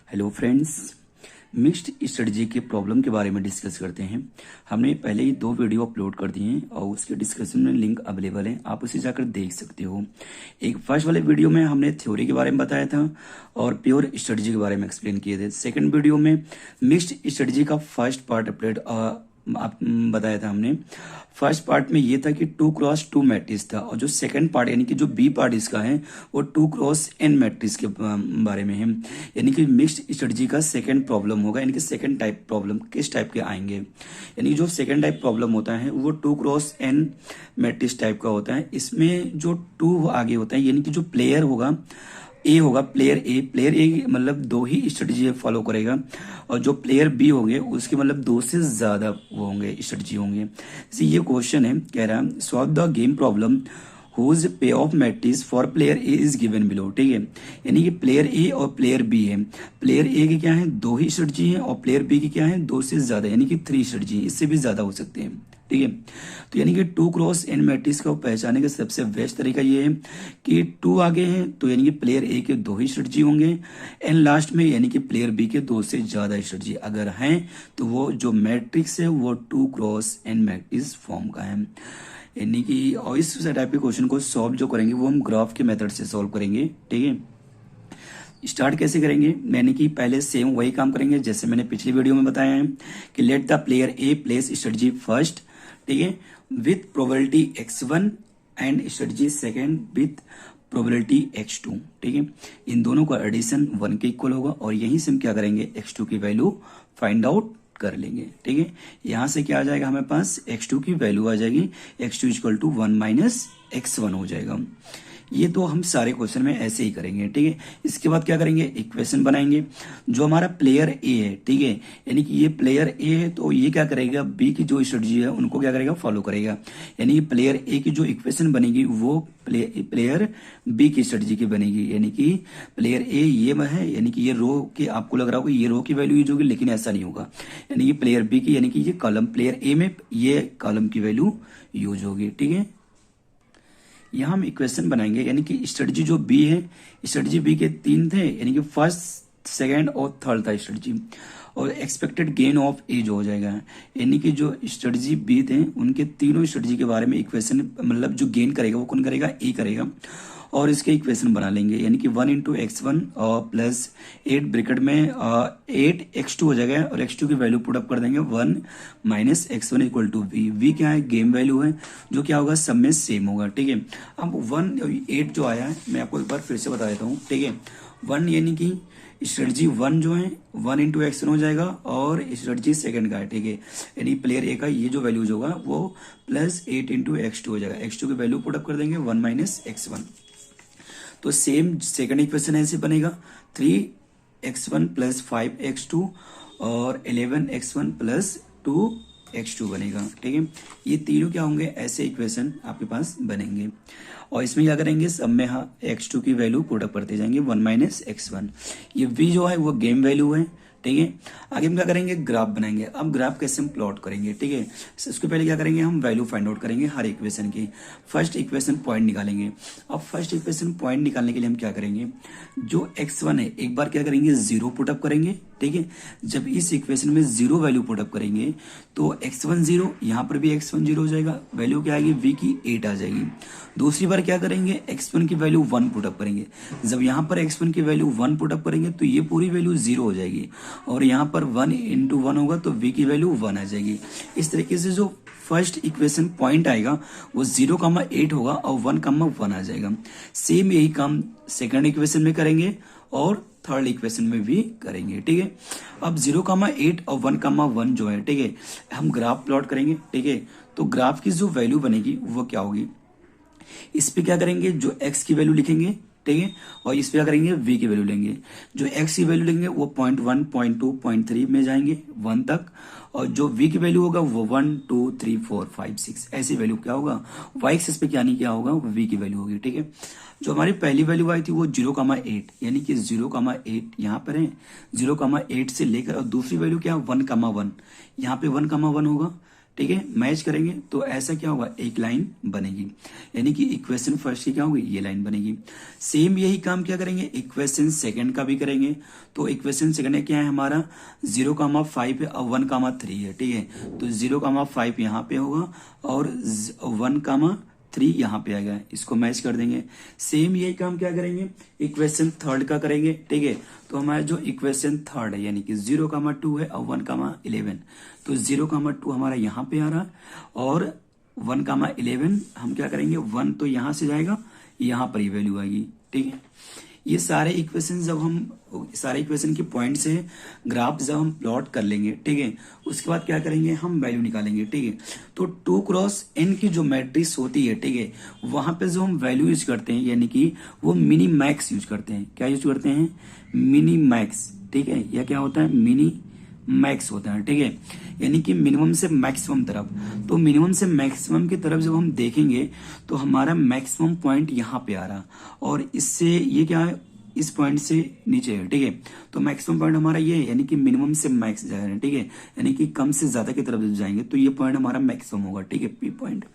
Hello friends, mixed strategy के problem के बारे में डिस्कस करते हैं। हमने पहले ही 2 वीडियो अपलोड कर दिए हैं और उसके डिस्क्रिप्शन में लिंक अवेलेबल है, आप उसे जाकर देख सकते हो। एक फर्स्ट वाले वीडियो में हमने थ्योरी के बारे में बताया था और प्योर स्ट्रेटजी के बारे में एक्सप्लेन किए थे। सेकंड वीडियो में मिक्स्ड स्ट्रेटजी का फर्स्ट पार्ट अपडेट बताया था हमने। फर्स्ट पार्ट में ये था कि 2x2 मैट्रिक्स था और जो सेकंड पार्ट यानी कि जो बी पार्ट इसका है वो 2x n मैट्रिक्स के बारे में है। यानी कि मिक्स्ड स्ट्रेटजी का सेकंड प्रॉब्लम होगा, यानी कि सेकंड टाइप प्रॉब्लम किस टाइप के आएंगे। यानी कि जो सेकंड टाइप प्रॉब्लम होता है वो 2x n मैट्रिक्स टाइप का होता है। इसमें जो 2 आगे होता है यानी कि जो प्लेयर होगा ए होगा, प्लेयर ए मतलब 2 ही स्ट्रेटजी फॉलो करेगा और जो प्लेयर बी होंगे उसके मतलब 2 से ज्यादा वो होंगे स्ट्रेटजी होंगे। जैसे ये क्वेश्चन है, कह रहा है solve the game problem whose payoff matrix for player A is given below. ठीक है, यानी कि प्लेयर ए और प्लेयर बी है। प्लेयर ए की क्या है 2 ही स्ट्रेटजी है और प्लेयर बी की क्या है 2 से ज्यादा यानी कि 3 स्ट्रेटजी, इससे भी ज्यादा हो सकते हैं। ठीक है, तो यानी कि 2x n मैट्रिक्स को पहचानने का सबसे बेस्ट तरीका ये है कि 2 आगे हैं तो यानी कि प्लेयर ए के 2 ही स्ट्रेटजी होंगे, n लास्ट में यानी कि प्लेयर बी के 2 से ज्यादा स्ट्रेटजी अगर हैं तो वो जो मैट्रिक्स है वो 2x n मैट्रिक्स फॉर्म का है। यानी कि और इस टाइप के क्वेश्चन को सॉल्व जो करेंगे वो हम ग्राफ के मेथड से सॉल्व करेंगे। ठीक है, स्टार्ट कैसे करेंगे, यानी कि पहले सेम वही काम करेंगे जैसे मैंने पिछली वीडियो में बताया है कि late the player a place strategy first, ठीक है, with probability x1 and strategy second with probability x2। ठीक है, इन दोनों का एडिशन 1 के इक्वल होगा और यहीं से हम क्या करेंगे x2 की वैल्यू फाइंड आउट कर लेंगे। ठीक है, यहां से क्या आ जाएगा हमें पास x2 की वैल्यू आ जाएगी, x2 equal to 1 minus x1 हो जाएगा। ये तो हम सारे क्वेश्चन में ऐसे ही करेंगे। ठीक है, इसके बाद क्या करेंगे इक्वेशन बनाएंगे। जो हमारा प्लेयर ए है, ठीक है, यानी कि ये प्लेयर ए है तो ये क्या करेगा बी की जो स्ट्रेटजी है उनको क्या करेगा फॉलो करेगा। यानी कि प्लेयर ए की जो इक्वेशन बनेगी वो प्लेयर बी की स्ट्रेटजी की बनेगी। यानी कि प्लेयर ए ये है, यानी कि ये रो के आपको लग रहा होगा ये रो की वैल्यू यूज होगी, लेकिन ऐसा नहीं होगा। यानी कि प्लेयर बी की यानी कि ये कॉलम प्लेयर ए में ये कॉलम की वैल्यू यूज होगी। ठीक है, यहां हम इक्वेशन बनाएंगे यानी कि स्ट्रेटजी जो बी है, स्ट्रेटजी बी के 3 थे यानी कि फर्स्ट सेकंड और थर्ड था स्ट्रेटजी, और एक्सपेक्टेड गेन ऑफ ए जो हो जाएगा। यानी कि जो स्ट्रेटजी बी थे उनके तीनों स्ट्रेटजी के बारे में इक्वेशन मतलब जो गेन करेगा वो कौन करेगा ए करेगा, और इसके इक्वेशन बना लेंगे। यानी कि 1 इंटू x1 प्लस 8 ब्रैकेट में 8x2 हो जाएगा और x2 की वैल्यू पुट अप कर देंगे 1 minus x1 equal to v क्या है गेम वैल्यू है जो क्या होगा सब में सेम होगा। ठीक है, अब 8 जो आया है मैं आपको एक बार फिर से बता देता हूँ। ठीक है, 1 यानी कि स्ट्रेटजी 1 जो है 1 इंटू x1 हो जाएगा और स्ट्रेटजी सेकंड का है। ठीक है, यानी प्लेयर ए का ये जो वैल्यूज होगा वो प्लस 8 इंटू x2 हो जाएगा, x2 की वैल्यू पुट अप कर देंगे 1 माइनस x1। तो सेम सेकंड इक्वेशन ऐसे बनेगा 3x1 प्लस 5x2 और 11x1 प्लस 2x2 बनेगा। ठीक है, ये तीनों क्या होंगे ऐसे इक्वेशन आपके पास बनेंगे और इसमें क्या करेंगे सब में x2 की वैल्यू पुट अप करते जाएंगे 1 माइनस x1। ये v जो है वो गेम वैल्यू है। ठीक है, आगे हम क्या करेंगे ग्राफ बनाएंगे। अब ग्राफ कैसे हम प्लॉट करेंगे। ठीक है, इसके पहले क्या करेंगे हम वैल्यू फाइंड आउट करेंगे हर इक्वेशन की। फर्स्ट इक्वेशन पॉइंट निकालेंगे। अब फर्स्ट इक्वेशन पॉइंट निकालने के लिए हम क्या करेंगे, जो x1 है एक बार क्या करेंगे 0 पुटअप करेंगे। ठीक है, जब इस इक्वेशन में 0 वैल्यू पुटअप करेंगे तो x1 0, यहां पर भी x1 0 हो जाएगा, वैल्यू क्या आएगी v की 8 आ जाएगी। दूसरी बार क्या करेंगे x1 की वैल्यू 1 पुटअप करेंगे। जब यहां पर x1 की वैल्यू 1 पुटअप करेंगे तो ये पूरी वैल्यू 0 हो जाएगी और यहां पर 1 इंटू 1 होगा तो v की वैल्यू 1 आ जाएगी। इस तरीके से जो फर्स्ट इक्वेशन पॉइंट आएगा वो 0,8 होगा और 1,1 आ जाएगा। सेम यही काम सेकंड इक्वेशन में करेंगे और थर्ड इक्वेशन में भी करेंगे। ठीक है, अब 0,8 और 1,1 जो है, ठीक है, हम ग्राफ प्लॉट करेंगे। ठीक है, तो ग्राफ की जो वैल्यू बनेगी वो क्या होगी, इस पे क्या करेंगे जो x की वैल्यू लिखेंगे। ठीक है, और इस पे क्या करेंगे v की वैल्यू लेंगे। जो x की वैल्यू लेंगे वो 0.1 0.2 0.3 में जाएंगे 1 तक, और जो v की वैल्यू होगा वो 1 2 3 4 5 6 ऐसी वैल्यू क्या होगा y एक्सिस पे क्या नहीं क्या होगा वो v की वैल्यू होगी। ठीक है, जो हमारी पहली वैल्यू आई थी वो 0,8 यानी कि 0,8 यहाँ पर है 0,8 से लेकर, और दूसरी वैल्यू क्या 1,1 यहाँ पे 1,1 होगा, ठीक है, मैच करेंगे तो ऐसा क्या होगा, एक लाइन बनेगी, यानी कि इक्वेशन फर्स्ट की क्या होगी, ये लाइन बनेगी। सेम यही काम क्या करेंगे, इक्वेशन सेकंड का भी करेंगे। तो इक्वेशन सेकंड क्या है हमारा, 0,5 है और 1,3 है, ठीक है। तो 0,5 यहाँ पे होगा और 1,3 यहाँ पे आएगा, इसको मैच कर देंगे। सेम यही काम क्या करेंगे, इक्वेशन थर्ड का करेंगे, ठीक है। तो हमारा जो इक्वेशन थर्ड है यानी कि 0,2 है और 1,11, तो 0,2 हमारा यहाँ पे आ रहा है और 1,11 हम क्या करेंगे, 1 तो यहां से जाएगा, यहाँ पर ही वैल्यू आएगी, ठीक है। ये सारे इक्वेशन जब हम सारे इक्वेशन के पॉइंट से ग्राफ जब हम प्लॉट कर लेंगे, ठीक है, उसके बाद क्या करेंगे, हम वैल्यू निकालेंगे, ठीक है। तो 2x n की जो मैट्रिक्स होती है, ठीक है, वहां पे जो हम वैल्यू यूज करते हैं यानी कि वो मिनी मैक्स यूज करते हैं। क्या यूज करते हैं, मिनी मैक्स, ठीक है। यह क्या होता है, मिनी मैक्स होता है, ठीक है, यानी कि मिनिमम से मैक्सिमम तरफ। तो मिनिमम से मैक्सिमम की तरफ जब हम देखेंगे तो हमारा मैक्सिमम पॉइंट यहाँ पे आ रहा और इससे ये क्या है, इस पॉइंट से नीचे है, ठीक है। तो मैक्सिमम पॉइंट हमारा ये है, यानी कि मिनिमम से मैक्स जा रहे हैं, ठीक है, यानी कि कम से ज्यादा की तरफ जब जाएंगे तो ये पॉइंट हमारा मैक्सिमम होगा, ठीक है, पी पॉइंट।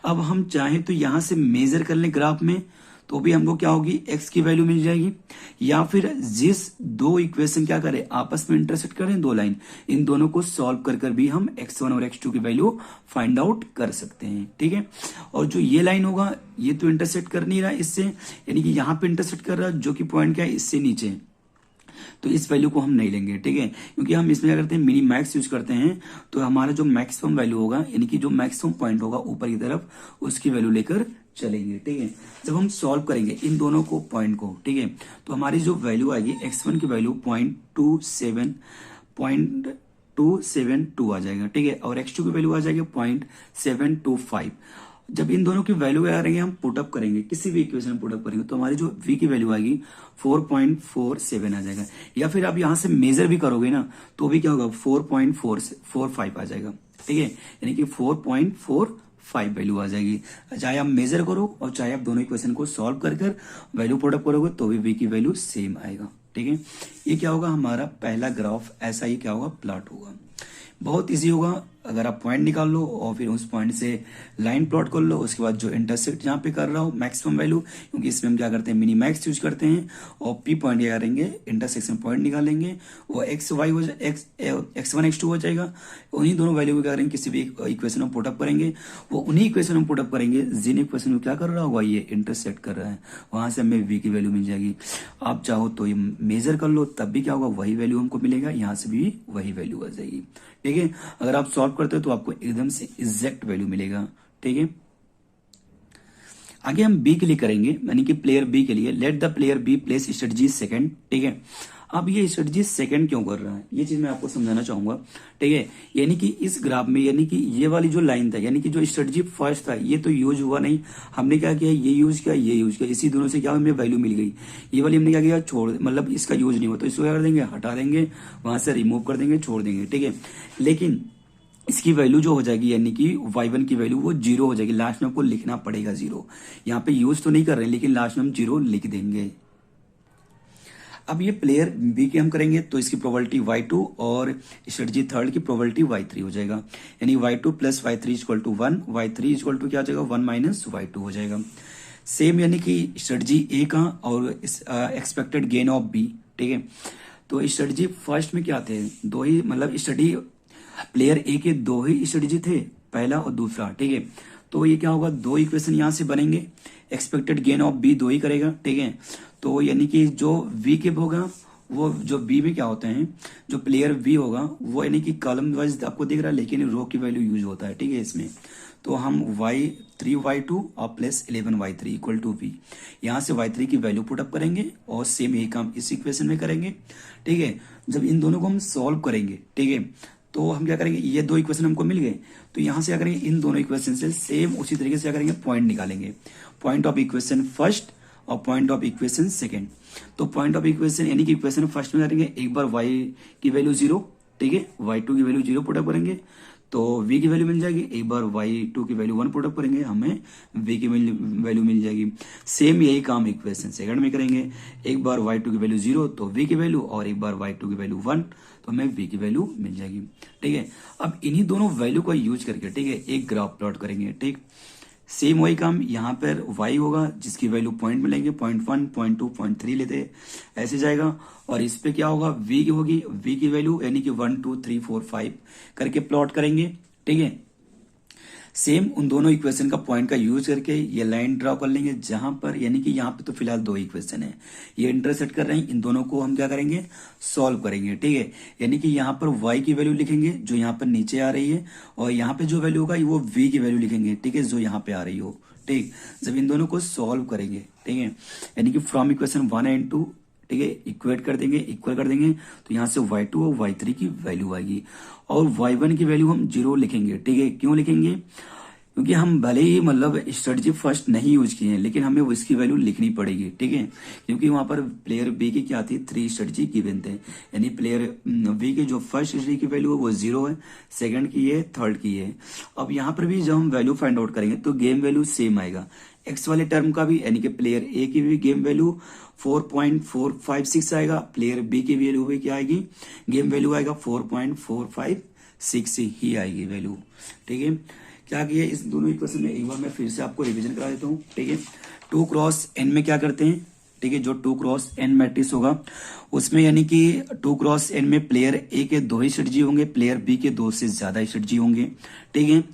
अब हम चाहें तो यहां से मेजर कर लें ग्राफ में, तो भी हमको क्या होगी, x की वैल्यू मिल जाएगी। या फिर जिस दो इक्वेशन क्या करें, आपस में इंटरसेक्ट करें, दो लाइन, इन दोनों को सॉल्व कर कर भी हम x1 और x2 की वैल्यू फाइंड आउट कर सकते हैं, ठीक है। और जो ये लाइन होगा, ये तो इंटरसेक्ट कर नहीं रहा इससे, यानी कि यहाँ पे इंटरसेक्ट कर रहा है, जो कि पॉइंट क्या है, इससे नीचे, तो इस वैल्यू को हम नहीं लेंगे, ठीक है, क्योंकि हम इसमें क्या करते हैं, मिनी मैक्स यूज करते हैं। तो हमारा जो मैक्सिमम वैल्यू होगा यानी कि जो मैक्सिमम पॉइंट होगा ऊपर की तरफ, उसकी वैल्यू लेकर चलेंगे, ठीक है। जब हम सॉल्व करेंगे इन दोनों को पॉइंट को, ठीक है, तो हमारी जो वैल्यू आएगी x1 की वैल्यू 0.272 आ जाएगा, ठीक है, और x2 की वैल्यू आ जाएगी 0.725। जब इन दोनों की वैल्यू आ रही है, हम पुटअप करेंगे, किसी भी इक्वेशन में पुटअप करेंगे तो हमारी जो v की वैल्यू आएगी 4.47 आ जाएगा। या फिर आप यहां से मेजर भी करोगे ना, तो भी क्या होगा, 4.45 आ जाएगा, ठीक है, यानी कि 4.45 वैल्यू आ जाएगी। चाहे आप मेजर करो और चाहे आप दोनों इक्वेशन को सॉल्व कर कर वैल्यू पुटअप करोगे तो भी v की वैल्यू सेम आएगा, ठीक है। ये क्या होगा, हमारा पहला ग्राफ ऐसा ही क्या होगा, प्लॉट होगा। बहुत इजी होगा, अगर आप पॉइंट निकाल लो और फिर उस पॉइंट से लाइन प्लॉट कर लो, उसके बाद जो इंटरसेक्ट जहां पे कर रहा हो मैक्सिमम वैल्यू, क्योंकि इसमें हम क्या करते हैं, मिनी मैक्स यूज करते हैं, और पी पॉइंट क्या करेंगे, इंटरसेक्शन पॉइंट निकालेंगे, वो x1 x2 हो जाएगा। उन्हीं दोनों वैल्यू को क्या करेंगे, किसी भी इक्वेशन में पुटअप करेंगे, वो उन्हीं इक्वेशन में पुटअप करेंगे जिन इक्वेशन में क्या कर रहा होगा, ये इंटरसेक्ट कर रहा है, वहां से हमें v की वैल्यू मिल जाएगी। आप चाहो तो ये मेजर कर लो, तब भी क्या होगा, वही वैल्यू हमको मिलेगा, यहाँ से भी वही वैल्यू आ जाएगी, ठीक है। अगर आप सॉल्व करते हो तो आपको एकदम से एग्जैक्ट वैल्यू मिलेगा, ठीक है। आगे हम बी के लिए करेंगे, यानी कि प्लेयर बी के लिए, let the player B place strategy second, ठीक है। अब ये स्ट्रेटजी सेकंड क्यों कर रहा है, ये चीज मैं आपको समझाना चाहूंगा, ठीक है। यानी कि इस ग्राफ में, यानी कि ये वाली जो लाइन था, यानी कि जो स्ट्रेटजी फर्स्ट था, ये तो यूज हुआ नहीं, हमने क्या किया, ये यूज किया, ये यूज किया, इसी दोनों से क्या हमें वैल्यू मिल गई। ये वाली हमने क्या किया, छोड़, मतलब इसका यूज नहीं हुआ, तो इसको क्या कर देंगे, हटा देंगे, वहां से रिमूव कर देंगे, छोड़ देंगे, ठीक है। लेकिन इसकी वैल्यू जो हो जाएगी, यानी कि y1 की वैल्यू वो 0 हो जाएगी, लास्ट में आपको लिखना पड़ेगा 0। यहाँ पे यूज तो नहीं कर रहे हैं, लेकिन लास्ट में हम 0 लिख देंगे। अब ये प्लेयर बी की हम करेंगे तो इसकी प्रोबेबिलिटी y2 और स्ट्रेटजी थर्ड की प्रोबेबिलिटी y3 हो जाएगा, यानी y2 plus y3 equal to 1, y3 equal to क्या हो जाएगा, 1 माइनस y2 हो जाएगा। सेम यानी कि स्ट्रेटजी ए का और एक्सपेक्टेड गेन ऑफ बी, ठीक है। तो स्ट्रेटजी फर्स्ट में क्या थे, दो ही, मतलब स्ट्रेटजी प्लेयर ए के दो ही स्ट्रेटजी थे, पहला और दूसरा, ठीक है। तो ये क्या होगा, दो इक्वेशन यहां से बनेंगे, एक्सपेक्टेड गेन ऑफ बी दो ही करेगा, ठीक है। तो यानी कि जो वी के होगा, वो जो बी में क्या होते हैं, जो प्लेयर बी होगा वो यानी कि कॉलम वाइज आपको दिख रहा है, लेकिन रो की वैल्यू यूज होता है, ठीक है इसमें। तो हम y3y2 और plus 11y3 equal to we, यहां से y3 की वैल्यू पुटअप करेंगे और सेम यही काम इस इक्वेशन में करेंगे, ठीक है। जब इन दोनों को हम सॉल्व करेंगे, ठीक है, तो हम क्या करेंगे, ये दो इक्वेशन हमको मिल गए, तो यहां से क्या करेंगे, इन दोनों इक्वेशन से सेम उसी तरीके से क्या करेंगे, पॉइंट निकालेंगे, पॉइंट ऑफ इक्वेशन फर्स्ट और पॉइंट ऑफ इक्वेशन सेकंड। तो पॉइंट ऑफ इक्वेशन यानी कि इक्वेशन फर्स्ट में करेंगे, एक बार y की वैल्यू 0, ठीक है, y2 की वैल्यू 0 पुटअप करेंगे, तो v की वैल्यू मिल जाएगी। एक बार y2 की वैल्यू 1 पुटअप करेंगे, हमें v की वैल्यू मिल जाएगी। सेम यही काम इक्वेशन सेकंड में करेंगे। एक बार y2 की वैल्यू 0 तो v की वैल्यू, और एक बार y2 की वैल्यू 1 तो हमें v की वैल्यू मिल जाएगी। ठीक है, अब इन्हीं दोनों वैल्यू का यूज करके, ठीक है, एक ग्राफ प्लॉट करेंगे। ठीक, सेम वही काम यहाँ पर y होगा जिसकी वैल्यू पॉइंट में लेंगे, 0.1, 0.2, 0.3 लेते हैं, ऐसे जाएगा। और इस पे क्या होगा, v की होगी, v की वैल्यू यानी कि 1, 2, 3, 4, 5 करके प्लॉट करेंगे। ठीक है, सेम उन दोनों इक्वेशन का पॉइंट का यूज करके ये लाइन ड्रॉ कर लेंगे जहां पर, यानी कि यहाँ पे तो फिलहाल दो इक्वेशन है, ये इंटरसेक्ट कर रहे हैं, इन दोनों को हम क्या करेंगे, सॉल्व करेंगे। ठीक है, यानी कि यहाँ पर y की वैल्यू लिखेंगे जो यहाँ पर नीचे आ रही है, और यहाँ पे जो वैल्यू होगा वो v की वैल्यू लिखेंगे, ठीक है, जो यहाँ पे आ रही हो। ठीक, जब इन दोनों को सॉल्व करेंगे, ठीक है, यानी कि फ्रॉम इक्वेशन 1 एंड 2, ठीक है, इक्वेट कर देंगे, इक्वल कर देंगे, तो यहाँ से y2 और y3 की वैल्यू आएगी, और y1 की वैल्यू हम 0 लिखेंगे। ठीक है, क्यों लिखेंगे, क्योंकि हम भले ही मतलब स्ट्रेटजी फर्स्ट नहीं यूज किए हैं, लेकिन हमें उसकी वैल्यू लिखनी पड़ेगी। ठीक है, क्योंकि वहां पर प्लेयर बी की क्या थी, 3 स्ट्रेटजी गिवन थे, यानी प्लेयर बी की जो फर्स्ट स्ट्रेटजी की वैल्यू है वो 0 है, सेकंड की है, थर्ड की है। अब यहाँ पर भी जब हम वैल्यू फाइंड आउट करेंगे तो गेम वैल्यू सेम आएगा, एक्स वाले टर्म का भी, यानी कि प्लेयर ए की भी गेम वैल्यू 4.456 आएगा, प्लेयर बी की वैल्यू भी क्या आएगी, गेम वैल्यू आएगा 4.456 ही आएगी वैल्यू। ठीक है, क्या किया इस दोनों इक्वेशन में, एक बार मैं फिर से आपको रिवीजन करा देता हूँ। ठीक है, 2 क्रॉस n में क्या करते हैं, ठीक है, जो 2 क्रॉस n मैट्रिक्स होगा उसमें, यानी कि 2 क्रॉस n में प्लेयर ए के 2 ही स्ट्रेटजी होंगे, प्लेयर बी के 2 से ज्यादा स्ट्रेटजी होंगे। ठीक है,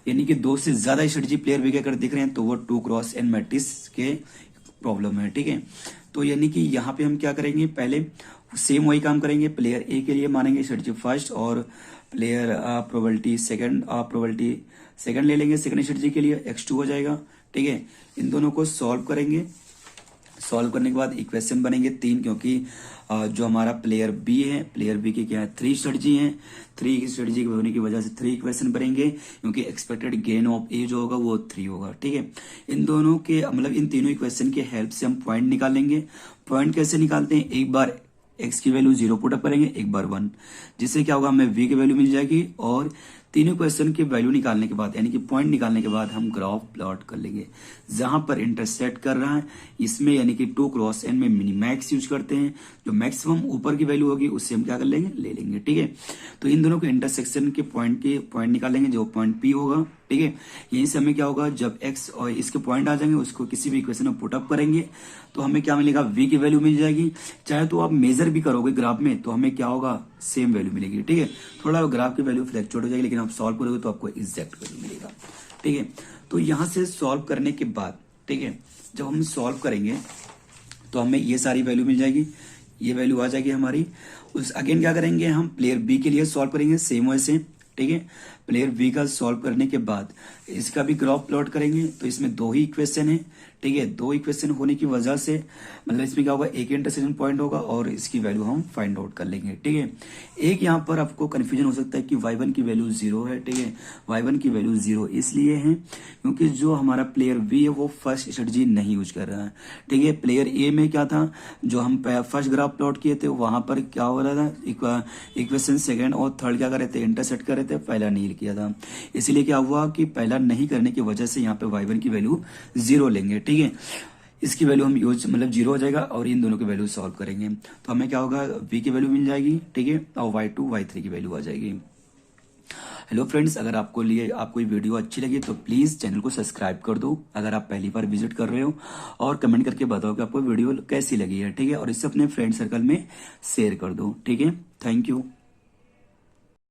यानी कि 2 से ज्यादा स्ट्रेटजी प्लेयर बी के अगर दिख रहे हैं तो वो 2 क्रॉस n मैट्रिक्स के प्रॉब्लम है। ठीक है, तो यानी कि यहाँ पे हम क्या करेंगे, पहले सेम वही काम करेंगे, प्लेयर ए के लिए मानेंगे स्ट्रेटजी फर्स्ट, और प्लेयर प्रोबेबिलिटी सेकंड ले लेंगे, सेकंड स्ट्रेटजी के लिए x2 हो जाएगा। ठीक है, इन दोनों को सॉल्व करेंगे, सॉल्व करने के बाद इक्वेशन बनेंगे 3, क्योंकि जो हमारा प्लेयर बी है, प्लेयर बी की क्या है, 3 स्ट्रेटजी है, 3 स्ट्रेटजी होने की वजह से 3 इक्वेशन बनेंगे, क्योंकि एक्सपेक्टेड गेन ऑफ ए जो होगा वो 3 होगा। ठीक है, इन दोनों के मतलब इन तीनों इक्वेशन के हेल्प से हम पॉइंट निकालेंगे। पॉइंट कैसे निकालते हैं, एक बार x की वैल्यू 0 पुटअप करेंगे, एक बार 1, जिससे क्या होगा, हमें v की वैल्यू मिल जाएगी, और तीनों क्वेश्चन की वैल्यू निकालने के बाद, यानी कि पॉइंट निकालने के बाद हम ग्राफ प्लॉट कर लेंगे जहां पर इंटरसेक्ट कर रहा है इसमें, यानी कि 2 क्रॉस n में मिनिमैक्स यूज करते हैं, जो मैक्सिमम ऊपर की वैल्यू होगी उससे हम क्या कर लेंगे, ले लेंगे। ठीक है, तो इन दोनों के इंटरसेक्शन के पॉइंट निकालेंगे, जो पॉइंट P होगा। ठीक है, यहीं से हमें क्या होगा, जब x और इसके पॉइंट आ जाएंगे उसको किसी भी इक्वेशन में पुटअप करेंगे तो हमें क्या मिलेगा, v की वैल्यू मिल जाएगी। चाहे तो आप मेजर भी करोगे ग्राफ में तो हमें क्या होगा, सेम वैल्यू मिलेगी। ठीक है, थोड़ा ग्राफ की वैल्यू फ्लैक्चुएट हो जाएगी, लेकिन आप सॉल्व करोगे तो आपको एग्जैक्ट वैल्यू मिलेगा। ठीक है, तो यहां से सॉल्व करने के बाद, ठीक है, जब हम सॉल्व करेंगे तो हमें ये सारी वैल्यू मिल जाएगी, ये वैल्यू आ जाएगी हमारी। उस अगेन क्या करेंगे, हम प्लेयर बी के लिए सॉल्व करेंगे सेम वैसे। ठीक है, प्लेयर बी का सॉल्व करने के बाद इसका भी ग्राफ प्लॉट करेंगे, तो इसमें 2 ही इक्वेशन है। ठीक है, 2 इक्वेशन होने की वजह से मतलब इसमें क्या होगा, एक इंटरसेक्शन पॉइंट होगा और इसकी वैल्यू हम फाइंड आउट कर लेंगे। ठीक है, एक यहाँ पर आपको कंफ्यूजन हो सकता है कि y1 की वैल्यू 0 है। ठीक है, y1 की वैल्यू 0 इसलिए है क्योंकि जो हमारा प्लेयर बी है वो फर्स्ट स्ट्रेटजी नहीं यूज कर रहा है। ठीक है, प्लेयर ए में क्या था, जो हम फर्स्ट ग्राफ प्लॉट किए थे वहां पर क्या हो रहा था, इक्वेशन सेकंड और थर्ड क्या कर रहे थे, इंटरसेक्ट कर रहे थे, पहला नहीं किया था। इसलिए क्या हुआ कि पहला नहीं करने की वजह से यहाँ पे y1 की वैल्यू 0 लेंगे। ठीक है, इसकी वैल्यू हम यूज मतलब 0 हो जाएगा, और इन दोनों की वैल्यू सॉल्व करेंगे तो हमें क्या होगा, v की वैल्यू मिल जाएगी। ठीक है, और y2 y3 की वैल्यू आ जाएगी। हेलो फ्रेंड्स, अगर आपको ये वीडियो अच्छी लगी तो प्लीज चैनल को सब्सक्राइब कर दो अगर आप पहली बार विजिट कर रहे हो, और कमेंट करके बताओ कि आपको वीडियो कैसी लगी है। ठीक है, और इसे अपने फ्रेंड सर्कल में शेयर कर दो। ठीक है, थैंक यू।